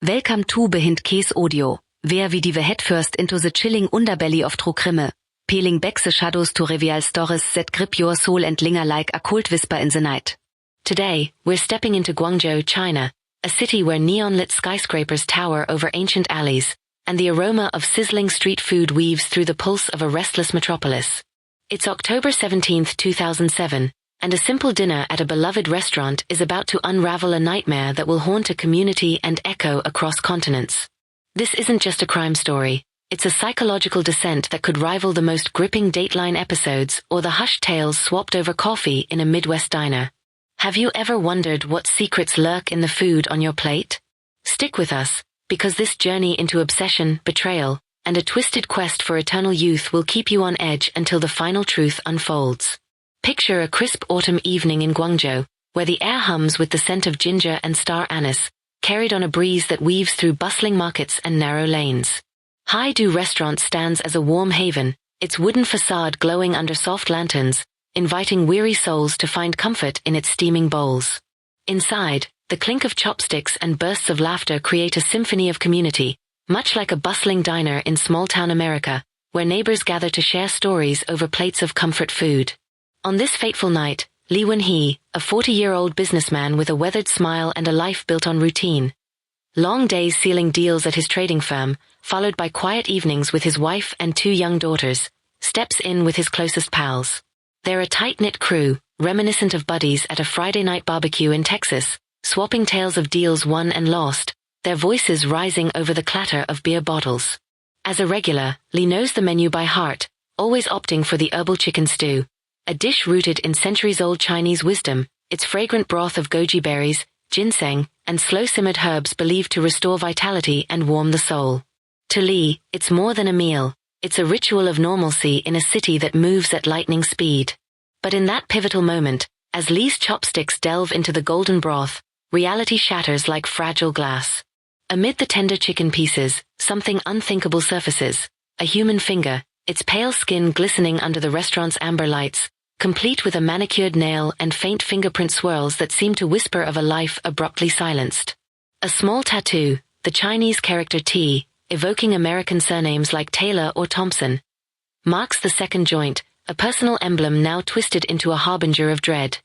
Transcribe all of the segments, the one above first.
Welcome to Behind Case Audio, where we dive headfirst into the chilling underbelly of true crime, peeling back the shadows to reveal stories that grip your soul and linger like a cold whisper in the night. Today, we're stepping into Guangzhou, China, a city where neon-lit skyscrapers tower over ancient alleys, and the aroma of sizzling street food weaves through the pulse of a restless metropolis. It's October 17, 2007, and a simple dinner at a beloved restaurant is about to unravel a nightmare that will haunt a community and echo across continents. This isn't just a crime story, it's a psychological descent that could rival the most gripping Dateline episodes or the hushed tales swapped over coffee in a Midwest diner. Have you ever wondered what secrets lurk in the food on your plate? Stick with us, because this journey into obsession, betrayal, and a twisted quest for eternal youth will keep you on edge until the final truth unfolds. Picture a crisp autumn evening in Guangzhou, where the air hums with the scent of ginger and star anise, carried on a breeze that weaves through bustling markets and narrow lanes. Hai-Do restaurant stands as a warm haven, its wooden facade glowing under soft lanterns, inviting weary souls to find comfort in its steaming bowls. Inside, the clink of chopsticks and bursts of laughter create a symphony of community, much like a bustling diner in small-town America, where neighbors gather to share stories over plates of comfort food. On this fateful night, Li Wenhe, a 40-year-old businessman with a weathered smile and a life built on routine. Long days sealing deals at his trading firm, followed by quiet evenings with his wife and 2 young daughters, steps in with his closest pals. They're a tight-knit crew, reminiscent of buddies at a Friday night barbecue in Texas, swapping tales of deals won and lost, their voices rising over the clatter of beer bottles. As a regular, Li knows the menu by heart, always opting for the herbal chicken stew, a dish rooted in centuries-old Chinese wisdom, its fragrant broth of goji berries, ginseng, and slow-simmered herbs believed to restore vitality and warm the soul. To Li, it's more than a meal, it's a ritual of normalcy in a city that moves at lightning speed. But in that pivotal moment, as Li's chopsticks delve into the golden broth, reality shatters like fragile glass. Amid the tender chicken pieces, something unthinkable surfaces, a human finger, its pale skin glistening under the restaurant's amber lights, complete with a manicured nail and faint fingerprint swirls that seem to whisper of a life abruptly silenced. A small tattoo, the Chinese character T, evoking American surnames like Taylor or Thompson, marks the second joint, a personal emblem now twisted into a harbinger of dread.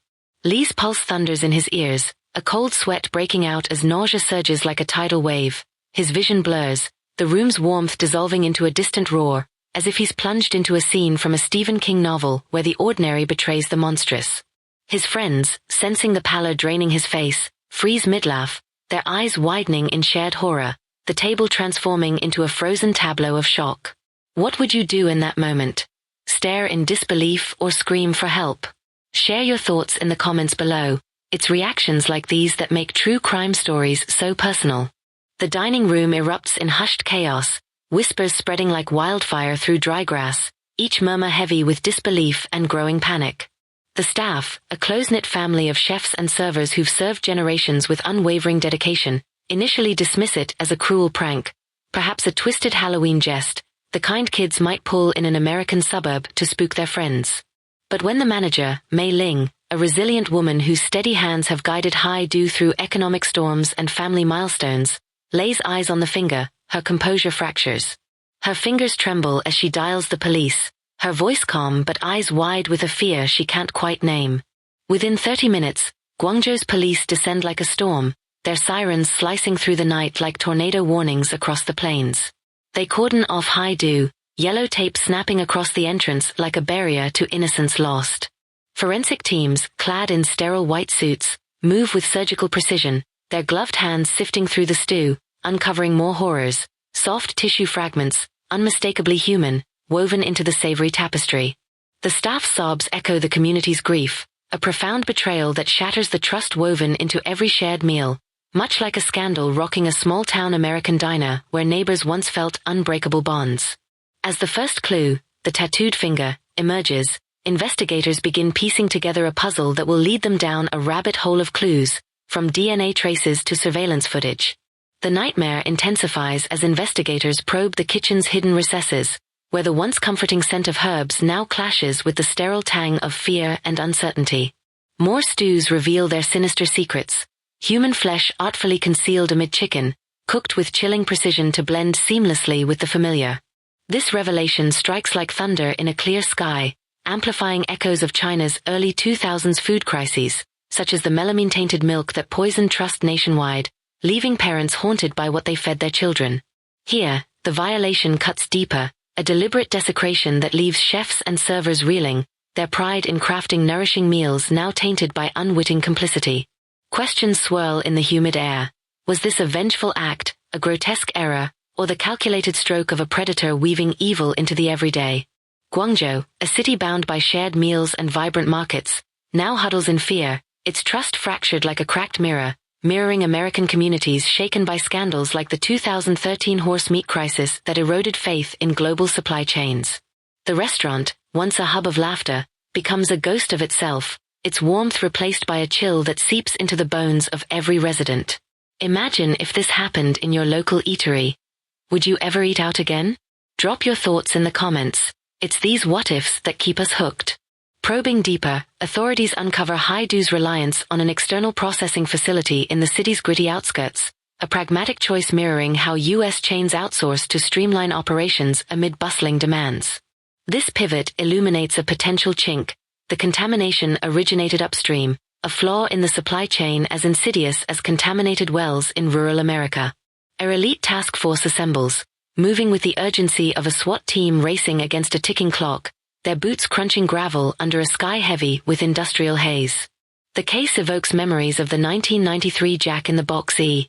Li's pulse thunders in his ears, a cold sweat breaking out as nausea surges like a tidal wave. His vision blurs, the room's warmth dissolving into a distant roar, as if he's plunged into a scene from a Stephen King novel where the ordinary betrays the monstrous. His friends, sensing the pallor draining his face, freeze mid-laugh, their eyes widening in shared horror, the table transforming into a frozen tableau of shock. What would you do in that moment? Stare in disbelief or scream for help? Share your thoughts in the comments below. It's reactions like these that make true crime stories so personal. The dining room erupts in hushed chaos, whispers spreading like wildfire through dry grass, each murmur heavy with disbelief and growing panic. The staff, a close-knit family of chefs and servers who've served generations with unwavering dedication, initially dismiss it as a cruel prank, perhaps a twisted Halloween jest, the kind kids might pull in an American suburb to spook their friends. But when the manager, Mei Ling, a resilient woman whose steady hands have guided Hai-Do through economic storms and family milestones, lays eyes on the finger, her composure fractures. Her fingers tremble as she dials the police, her voice calm but eyes wide with a fear she can't quite name. Within 30 minutes, Guangzhou's police descend like a storm, their sirens slicing through the night like tornado warnings across the plains. They cordon off Hai-Do, yellow tape snapping across the entrance like a barrier to innocence lost. Forensic teams, clad in sterile white suits, move with surgical precision, their gloved hands sifting through the stew, uncovering more horrors, soft tissue fragments, unmistakably human, woven into the savory tapestry. The staff's sobs echo the community's grief, a profound betrayal that shatters the trust woven into every shared meal, much like a scandal rocking a small-town American diner where neighbors once felt unbreakable bonds. As the first clue, the tattooed finger, emerges, investigators begin piecing together a puzzle that will lead them down a rabbit hole of clues, from DNA traces to surveillance footage. The nightmare intensifies as investigators probe the kitchen's hidden recesses, where the once comforting scent of herbs now clashes with the sterile tang of fear and uncertainty. More stews reveal their sinister secrets. Human flesh artfully concealed amid chicken, cooked with chilling precision to blend seamlessly with the familiar. This revelation strikes like thunder in a clear sky, amplifying echoes of China's early 2000s food crises, such as the melamine-tainted milk that poisoned trust nationwide, leaving parents haunted by what they fed their children. Here, the violation cuts deeper, a deliberate desecration that leaves chefs and servers reeling, their pride in crafting nourishing meals now tainted by unwitting complicity. Questions swirl in the humid air. Was this a vengeful act, a grotesque error, or the calculated stroke of a predator weaving evil into the everyday? Guangzhou, a city bound by shared meals and vibrant markets, now huddles in fear, its trust fractured like a cracked mirror, mirroring American communities shaken by scandals like the 2013 horse meat crisis that eroded faith in global supply chains. The restaurant, once a hub of laughter, becomes a ghost of itself, its warmth replaced by a chill that seeps into the bones of every resident. Imagine if this happened in your local eatery. Would you ever eat out again? Drop your thoughts in the comments. It's these what-ifs that keep us hooked. Probing deeper, authorities uncover Haidu's reliance on an external processing facility in the city's gritty outskirts, a pragmatic choice mirroring how U.S. chains outsource to streamline operations amid bustling demands. This pivot illuminates a potential chink. The contamination originated upstream, a flaw in the supply chain as insidious as contaminated wells in rural America. An elite task force assembles, moving with the urgency of a SWAT team racing against a ticking clock, their boots crunching gravel under a sky heavy with industrial haze. The case evokes memories of the 1993 Jack-in-the-Box E.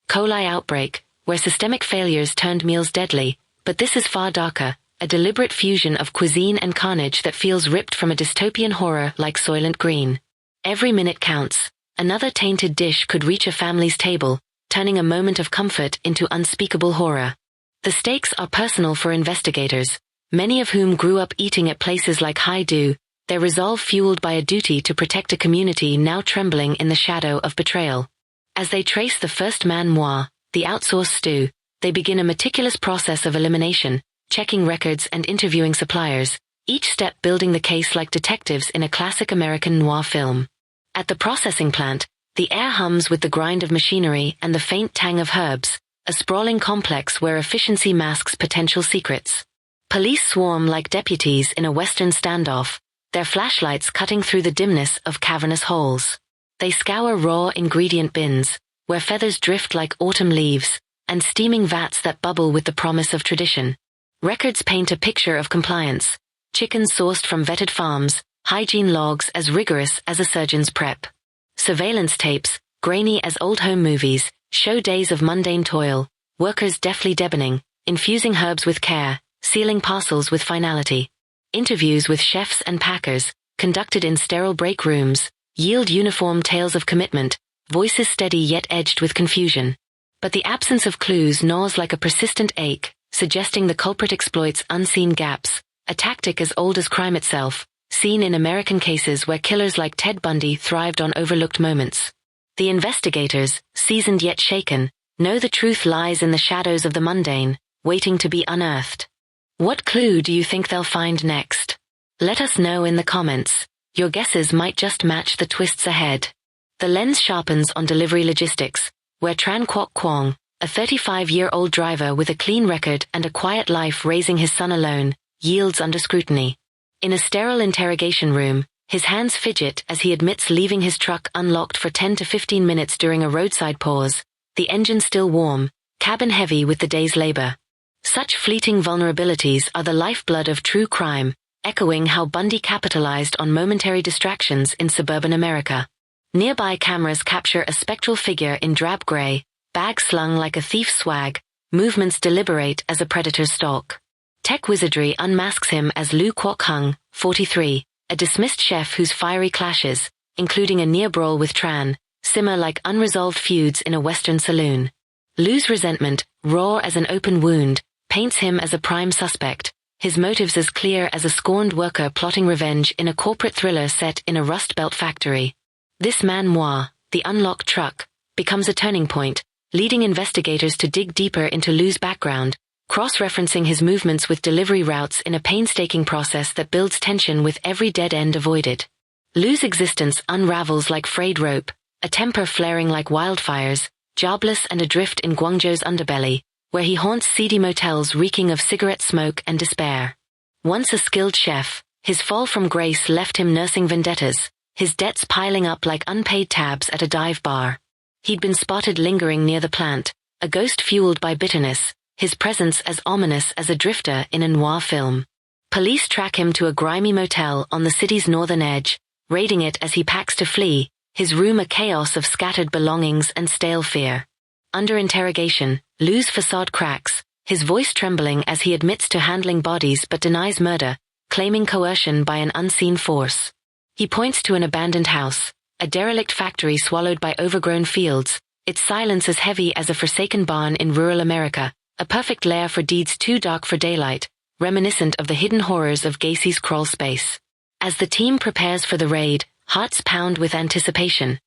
coli outbreak, where systemic failures turned meals deadly, but this is far darker, a deliberate fusion of cuisine and carnage that feels ripped from a dystopian horror like Soylent Green. Every minute counts. Another tainted dish could reach a family's table, turning a moment of comfort into unspeakable horror. The stakes are personal for investigators, many of whom grew up eating at places like Haidu, their resolve fueled by a duty to protect a community now trembling in the shadow of betrayal. As they trace the first man moi, the outsourced stew, they begin a meticulous process of elimination, checking records and interviewing suppliers, each step building the case like detectives in a classic American noir film. At the processing plant, the air hums with the grind of machinery and the faint tang of herbs, a sprawling complex where efficiency masks potential secrets. Police swarm like deputies in a Western standoff, their flashlights cutting through the dimness of cavernous holes. They scour raw ingredient bins, where feathers drift like autumn leaves, and steaming vats that bubble with the promise of tradition. Records paint a picture of compliance. Chickens sourced from vetted farms, hygiene logs as rigorous as a surgeon's prep. Surveillance tapes, grainy as old home movies, show days of mundane toil, workers deftly deboning, infusing herbs with care, sealing parcels with finality. Interviews with chefs and packers, conducted in sterile break rooms, yield uniform tales of commitment, voices steady yet edged with confusion. But the absence of clues gnaws like a persistent ache, suggesting the culprit exploits unseen gaps, a tactic as old as crime itself, seen in American cases where killers like Ted Bundy thrived on overlooked moments. The investigators, seasoned yet shaken, know the truth lies in the shadows of the mundane, waiting to be unearthed. What clue do you think they'll find next? Let us know in the comments. Your guesses might just match the twists ahead. The lens sharpens on delivery logistics, where Tran Kwok Kwong, a 35-year-old driver with a clean record and a quiet life raising his son alone, yields under scrutiny. In a sterile interrogation room, his hands fidget as he admits leaving his truck unlocked for 10 to 15 minutes during a roadside pause, the engine still warm, cabin heavy with the day's labor. Such fleeting vulnerabilities are the lifeblood of true crime, echoing how Bundy capitalized on momentary distractions in suburban America. Nearby cameras capture a spectral figure in drab gray, bag slung like a thief's swag, movements deliberate as a predator's stalk. Tech wizardry unmasks him as Lu Kwok Hung, 43, a dismissed chef whose fiery clashes, including a near brawl with Tran, simmer like unresolved feuds in a Western saloon. Lu's resentment, raw as an open wound, paints him as a prime suspect, his motives as clear as a scorned worker plotting revenge in a corporate thriller set in a Rust Belt factory. This man moi, the unlocked truck, becomes a turning point, leading investigators to dig deeper into Lu's background, cross-referencing his movements with delivery routes in a painstaking process that builds tension with every dead end avoided. Lu's existence unravels like frayed rope, a temper flaring like wildfires, jobless and adrift in Guangzhou's underbelly, where he haunts seedy motels reeking of cigarette smoke and despair. Once a skilled chef, his fall from grace left him nursing vendettas, his debts piling up like unpaid tabs at a dive bar. He'd been spotted lingering near the plant, a ghost fueled by bitterness, his presence as ominous as a drifter in a noir film. Police track him to a grimy motel on the city's northern edge, raiding it as he packs to flee, his room a chaos of scattered belongings and stale fear. Under interrogation, Lu's facade cracks, his voice trembling as he admits to handling bodies but denies murder, claiming coercion by an unseen force. He points to an abandoned house, a derelict factory swallowed by overgrown fields, its silence as heavy as a forsaken barn in rural America, a perfect lair for deeds too dark for daylight, reminiscent of the hidden horrors of Gacy's crawl space. As the team prepares for the raid, hearts pound with anticipation.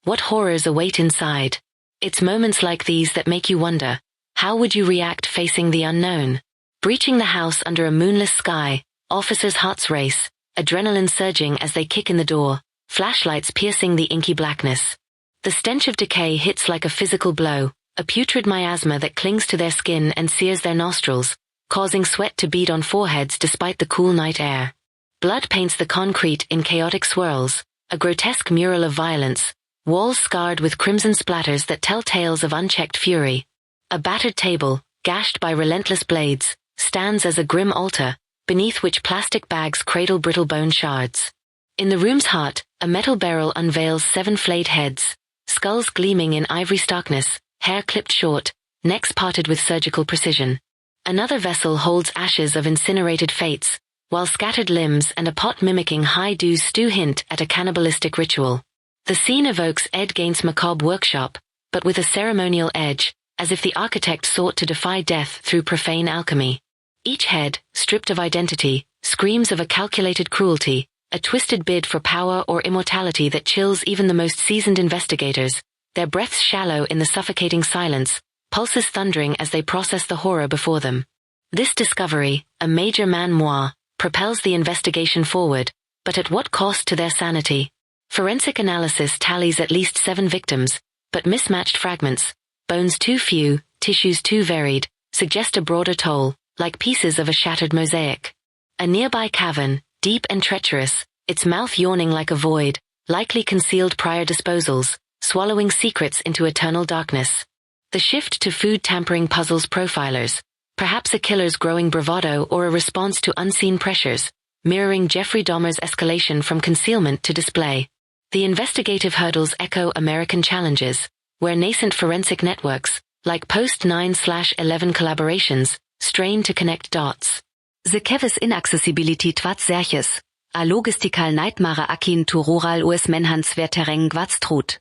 What horrors await inside? It's moments like these that make you wonder, how would you react facing the unknown? Breaching the house under a moonless sky, officers' hearts race, adrenaline surging as they kick in the door, flashlights piercing the inky blackness. The stench of decay hits like a physical blow, a putrid miasma that clings to their skin and sears their nostrils, causing sweat to bead on foreheads despite the cool night air. Blood paints the concrete in chaotic swirls, a grotesque mural of violence, walls scarred with crimson splatters that tell tales of unchecked fury. A battered table, gashed by relentless blades, stands as a grim altar, beneath which plastic bags cradle brittle bone shards. In the room's heart, a metal barrel unveils 7 flayed heads, skulls gleaming in ivory starkness, hair clipped short, necks parted with surgical precision. Another vessel holds ashes of incinerated fates, while scattered limbs and a pot mimicking high-dew stew hint at a cannibalistic ritual. The scene evokes Ed Gain's macabre workshop, but with a ceremonial edge, as if the architect sought to defy death through profane alchemy. Each head, stripped of identity, screams of a calculated cruelty, a twisted bid for power or immortality that chills even the most seasoned investigators, their breaths shallow in the suffocating silence, pulses thundering as they process the horror before them. This discovery, a major man moi, propels the investigation forward, but at what cost to their sanity? Forensic analysis tallies at least 7 victims, but mismatched fragments, bones too few, tissues too varied, suggest a broader toll, like pieces of a shattered mosaic. A nearby cavern, deep and treacherous, its mouth yawning like a void, likely concealed prior disposals, swallowing secrets into eternal darkness. The shift to food tampering puzzles profilers, perhaps a killer's growing bravado or a response to unseen pressures, mirroring Jeffrey Dahmer's escalation from concealment to display. The investigative hurdles echo American challenges, where nascent forensic networks, like post-9/11 collaborations, strain to connect dots. Zekevis inaccessibility twat serches, a logistical nightmare akin to rural US menhans ver terreng gwatstrut.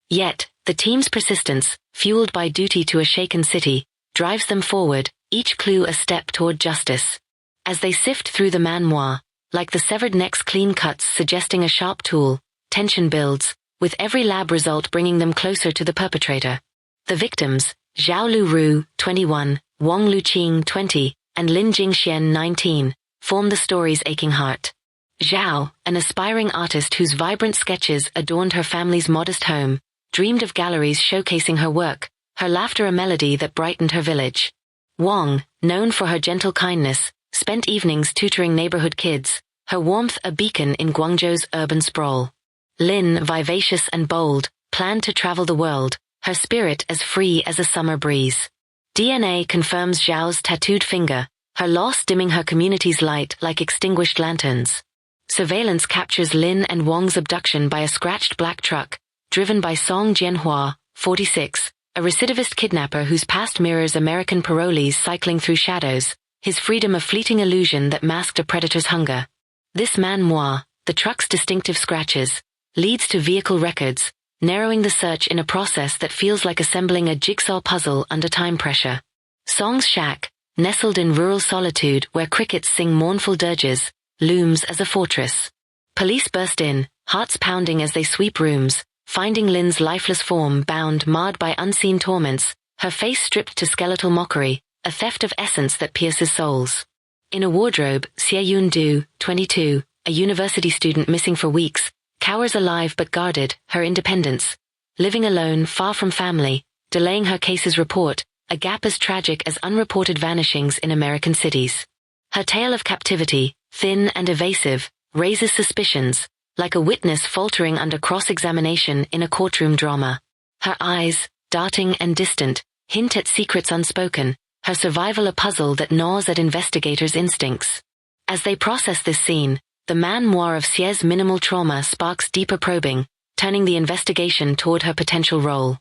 Yet, the team's persistence, fueled by duty to a shaken city, drives them forward, each clue a step toward justice. As they sift through the man moi, like the severed neck's clean cuts suggesting a sharp tool, tension builds, with every lab result bringing them closer to the perpetrator. The victims, Zhao Le Ru, 21, Wang Le Qing, 20, and Lin Jing Xuan, 19, form the story's aching heart. Zhao, an aspiring artist whose vibrant sketches adorned her family's modest home, dreamed of galleries showcasing her work, her laughter a melody that brightened her village. Wang, known for her gentle kindness, spent evenings tutoring neighborhood kids, her warmth a beacon in Guangzhou's urban sprawl. Lin, vivacious and bold, planned to travel the world, her spirit as free as a summer breeze. DNA confirms Zhao's tattooed finger, her loss dimming her community's light like extinguished lanterns. Surveillance captures Lin and Wang's abduction by a scratched black truck, driven by Song Jianhua, 46, a recidivist kidnapper whose past mirrors American parolees cycling through shadows, his freedom a fleeting illusion that masked a predator's hunger. This man moi, the truck's distinctive scratches, leads to vehicle records, narrowing the search in a process that feels like assembling a jigsaw puzzle under time pressure. Song's shack, nestled in rural solitude where crickets sing mournful dirges, looms as a fortress. Police burst in, hearts pounding as they sweep rooms, finding Lin's lifeless form bound, marred by unseen torments, her face stripped to skeletal mockery, a theft of essence that pierces souls. In a wardrobe, Xie Du, 22, a university student missing for weeks, cowers alive but guarded, her independence. Living alone, far from family, delaying her case's report, a gap as tragic as unreported vanishings in American cities. Her tale of captivity, thin and evasive, raises suspicions, like a witness faltering under cross-examination in a courtroom drama. Her eyes, darting and distant, hint at secrets unspoken, her survival a puzzle that gnaws at investigators' instincts. As they process this scene, the man noir of Xie's minimal trauma sparks deeper probing, turning the investigation toward her potential role.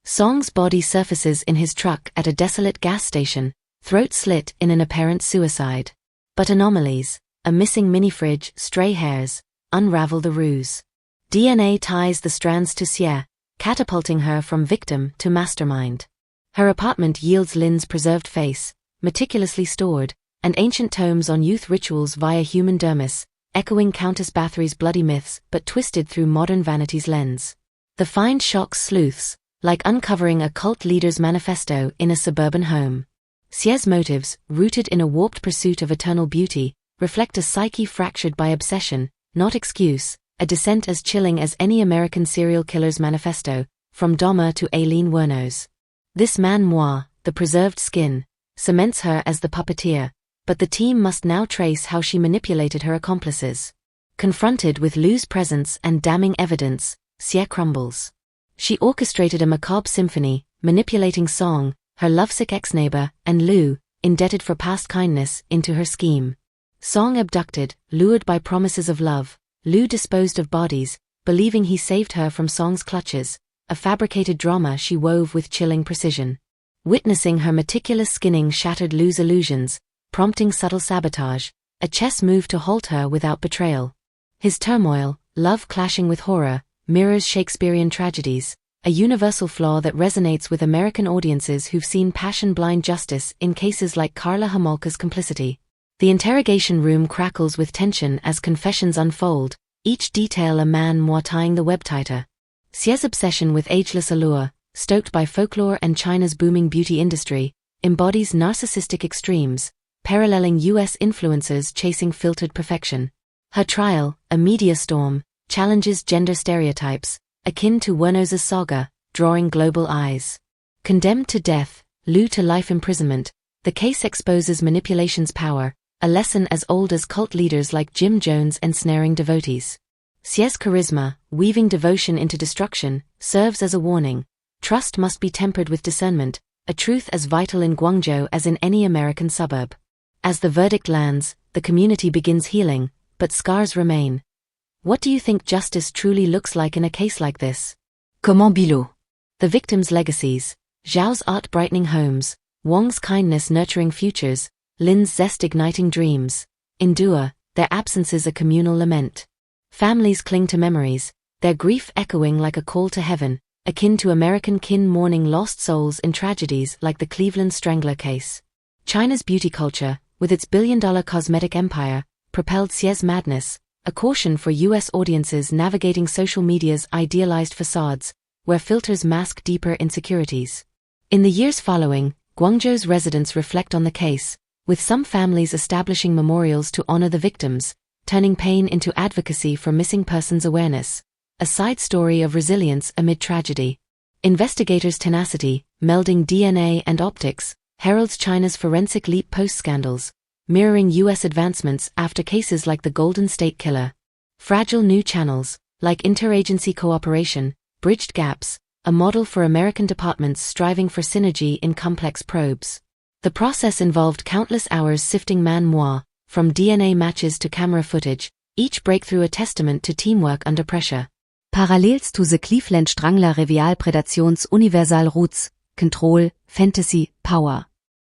Song's body surfaces in his truck at a desolate gas station, throat slit in an apparent suicide. But anomalies, a missing mini-fridge, stray hairs, unravel the ruse. DNA ties the strands to Xie, catapulting her from victim to mastermind. Her apartment yields Lin's preserved face, meticulously stored, and ancient tomes on youth rituals via human dermis, echoing Countess Bathory's bloody myths but twisted through modern vanity's lens. The find shocks sleuths, like uncovering a cult leader's manifesto in a suburban home. Xie's motives, rooted in a warped pursuit of eternal beauty, reflect a psyche fractured by obsession, not excuse, a descent as chilling as any American serial killer's manifesto, from Dahmer to Aileen Wuornos. This man noir, the preserved skin, cements her as the puppeteer, but the team must now trace how she manipulated her accomplices. Confronted with Lu's presence and damning evidence, Xie crumbles. She orchestrated a macabre symphony, manipulating Song, her lovesick ex-neighbor, and Lu, indebted for past kindness, into her scheme. Song abducted, lured by promises of love. Lu disposed of bodies, believing he saved her from Song's clutches, a fabricated drama she wove with chilling precision. Witnessing her meticulous skinning shattered Lu's illusions, prompting subtle sabotage, a chess move to halt her without betrayal. His turmoil, love clashing with horror, mirrors Shakespearean tragedies, a universal flaw that resonates with American audiences who've seen passion-blind justice in cases like Karla Homolka's complicity. The interrogation room crackles with tension as confessions unfold, each detail a man noir tying the web tighter. Xie's obsession with ageless allure, stoked by folklore and China's booming beauty industry, embodies narcissistic extremes, paralleling U.S. influencers chasing filtered perfection. Her trial, a media storm, challenges gender stereotypes, akin to Wuornos' saga, drawing global eyes. Condemned to death, Lu to life imprisonment, the case exposes manipulation's power, a lesson as old as cult leaders like Jim Jones ensnaring devotees. Xie's charisma, weaving devotion into destruction, serves as a warning. Trust must be tempered with discernment, a truth as vital in Guangzhou as in any American suburb. As the verdict lands, the community begins healing, but scars remain. What do you think justice truly looks like in a case like this? Comment Bilot. The victims' legacies, Zhao's art brightening homes, Wang's kindness nurturing futures, Lin's zest igniting dreams, endure, their absences a communal lament. Families cling to memories, their grief echoing like a call to heaven, akin to American kin mourning lost souls in tragedies like the Cleveland Strangler case. China's beauty culture, with its billion-dollar cosmetic empire, propelled Xie's madness, a caution for U.S. audiences navigating social media's idealized facades, where filters mask deeper insecurities. In the years following, Guangzhou's residents reflect on the case, with some families establishing memorials to honor the victims, turning pain into advocacy for missing persons awareness, a side story of resilience amid tragedy. Investigators' tenacity, melding DNA and optics, heralds China's forensic leap post-scandals, mirroring U.S. advancements after cases like the Golden State Killer. Fragile new channels, like interagency cooperation, bridged gaps, a model for American departments striving for synergy in complex probes. The process involved countless hours sifting man noir, from DNA matches to camera footage, each breakthrough a testament to teamwork under pressure. Parallels to the Cleveland Strangler Revial Predations Universal Roots, Control, Fantasy, Power.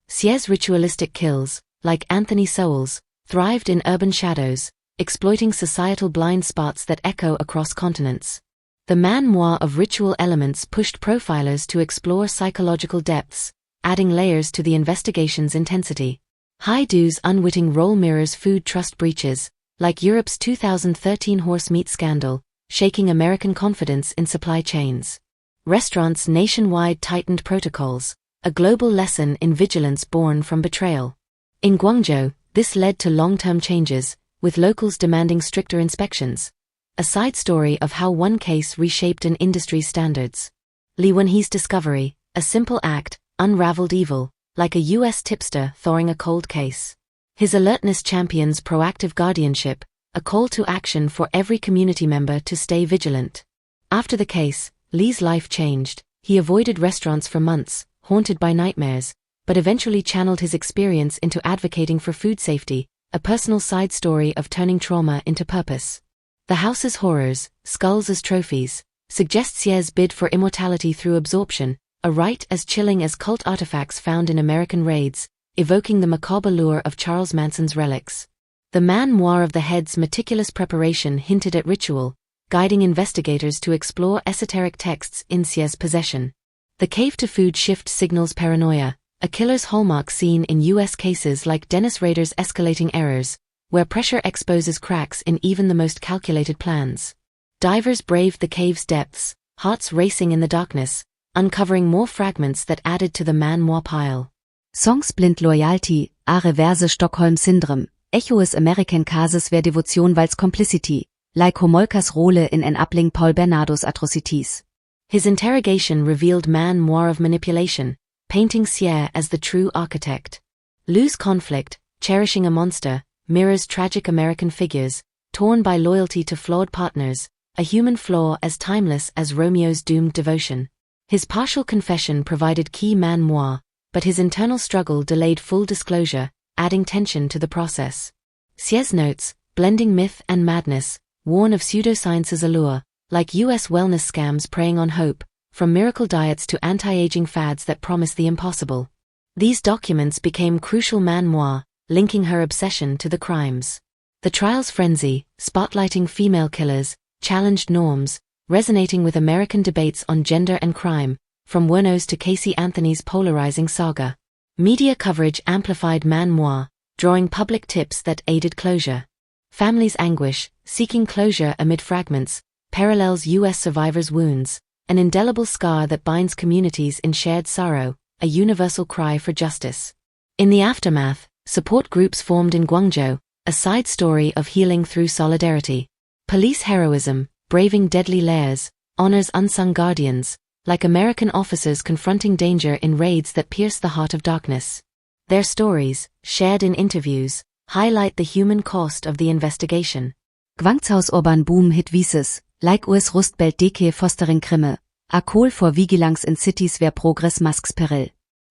Xie's ritualistic kills, like Anthony Sowell's, thrived in urban shadows, exploiting societal blind spots that echo across continents. The man noir of ritual elements pushed profilers to explore psychological depths, adding layers to the investigation's intensity. Haidu's unwitting role mirrors food trust breaches, like Europe's 2013 horse meat scandal, shaking American confidence in supply chains. Restaurants nationwide tightened protocols, a global lesson in vigilance born from betrayal. In Guangzhou, this led to long-term changes, with locals demanding stricter inspections. A side story of how one case reshaped an industry's standards. Li Wenhe's discovery, a simple act, unraveled evil, like a U.S. tipster thawing a cold case. His alertness champions proactive guardianship, a call to action for every community member to stay vigilant. After the case, Li's life changed. He avoided restaurants for months, haunted by nightmares, but eventually channeled his experience into advocating for food safety, a personal side story of turning trauma into purpose. The house's horrors, skulls as trophies, suggest Xie's bid for immortality through absorption, a rite as chilling as cult artifacts found in American raids, evoking the macabre lure of Charles Manson's relics. The man noir of the head's meticulous preparation hinted at ritual, guiding investigators to explore esoteric texts in Xie's possession. The cave-to-food shift signals paranoia, a killer's hallmark seen in U.S. cases like Dennis Rader's escalating errors, where pressure exposes cracks in even the most calculated plans. Divers braved the cave's depths, hearts racing in the darkness, uncovering more fragments that added to the man noir pile. Songs Blind Loyalty, A Reverse Stockholm Syndrome, Echoes American Cases Ver Devotion Vals Complicity, like Homolkas Rolle in Enabling Paul Bernardos Atrocities. His interrogation revealed man noir of manipulation, painting Xie as the true architect. Lu's conflict, cherishing a monster, mirrors tragic American figures, torn by loyalty to flawed partners, a human flaw as timeless as Romeo's doomed devotion. His partial confession provided key man noir, but his internal struggle delayed full disclosure, adding tension to the process. Xie's notes, blending myth and madness, warn of pseudoscience's allure, like U.S. wellness scams preying on hope, from miracle diets to anti-aging fads that promise the impossible. These documents became crucial man noir, linking her obsession to the crimes. The trial's frenzy, spotlighting female killers, challenged norms, resonating with American debates on gender and crime, from Wernos to Casey Anthony's polarizing saga. Media coverage amplified man noir, drawing public tips that aided closure. Families' anguish, seeking closure amid fragments, parallels U.S. survivors' wounds, an indelible scar that binds communities in shared sorrow, a universal cry for justice. In the aftermath, support groups formed in Guangzhou, a side story of healing through solidarity. Police heroism, braving deadly lairs, honors unsung guardians, like American officers confronting danger in raids that pierce the heart of darkness. Their stories, shared in interviews, highlight the human cost of the investigation. Guangzhou's urban boom hit vices, like US Rustbelt deke fostering Krimme, a call for vigilance in cities where progress masks peril.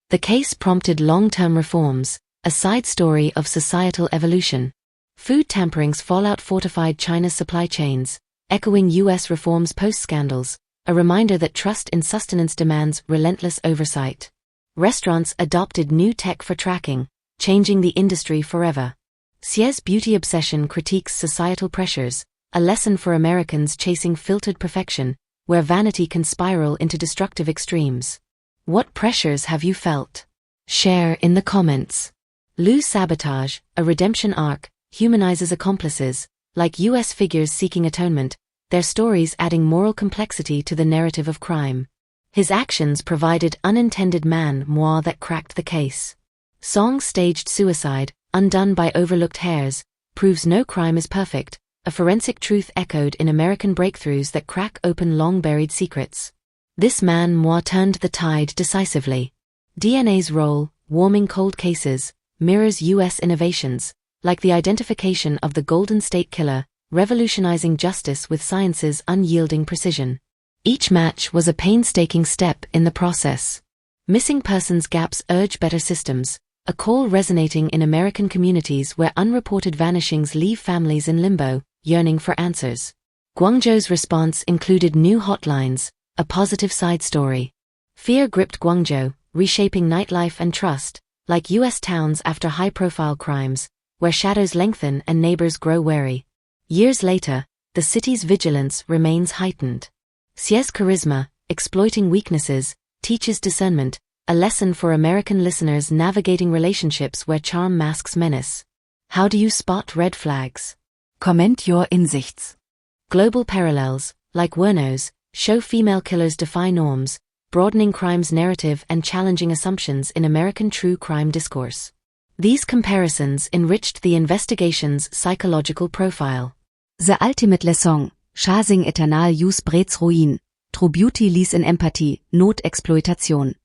The case prompted long-term reforms, a side story of societal evolution. Food tampering's fallout fortified China's supply chains, echoing U.S. reforms post-scandals, a reminder that trust in sustenance demands relentless oversight. Restaurants adopted new tech for tracking, changing the industry forever. Xie's beauty obsession critiques societal pressures, a lesson for Americans chasing filtered perfection, where vanity can spiral into destructive extremes. What pressures have you felt? Share in the comments. Lu's sabotage, a redemption arc, humanizes accomplices, like U.S. figures seeking atonement, their stories adding moral complexity to the narrative of crime. His actions provided unintended man noir that cracked the case. Song's staged suicide, undone by overlooked hairs, proves no crime is perfect, a forensic truth echoed in American breakthroughs that crack open long-buried secrets. This man noir turned the tide decisively. DNA's role, warming cold cases, mirrors U.S. innovations, like the identification of the Golden State Killer, revolutionizing justice with science's unyielding precision. Each match was a painstaking step in the process. Missing persons gaps urge better systems, a call resonating in American communities where unreported vanishings leave families in limbo, yearning for answers. Guangzhou's response included new hotlines, a positive side story. Fear gripped Guangzhou, reshaping nightlife and trust, like U.S. towns after high-profile crimes, where shadows lengthen and neighbors grow wary. Years later, the city's vigilance remains heightened. Xie's charisma, exploiting weaknesses, teaches discernment, a lesson for American listeners navigating relationships where charm masks menace. How do you spot red flags? Comment your insights. Global parallels, like Wernos, show female killers defy norms, broadening crime's narrative and challenging assumptions in American true crime discourse. These comparisons enriched the investigation's psychological profile. The ultimate leçon, chasing eternal use breeds ruin, true beauty lies in empathy, not exploitation.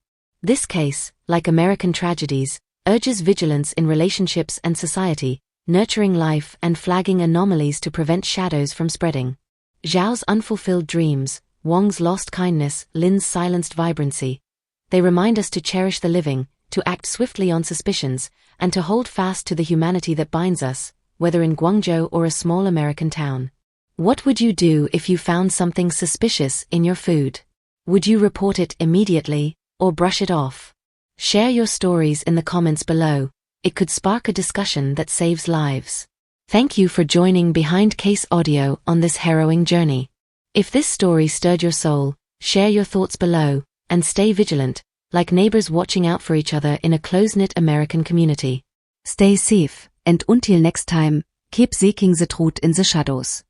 This case, like American tragedies, urges vigilance in relationships and society, nurturing life and flagging anomalies to prevent shadows from spreading. Zhao's unfulfilled dreams, Wang's lost kindness, Lin's silenced vibrancy. They remind us to cherish the living, to act swiftly on suspicions, and to hold fast to the humanity that binds us, whether in Guangzhou or a small American town. What would you do if you found something suspicious in your food? Would you report it immediately, or brush it off? Share your stories in the comments below. It could spark a discussion that saves lives. Thank you for joining Behind Case Audio on this harrowing journey. If this story stirred your soul, share your thoughts below, and stay vigilant, like neighbors watching out for each other in a close-knit American community. Stay safe, and until next time, keep seeking the truth in the shadows.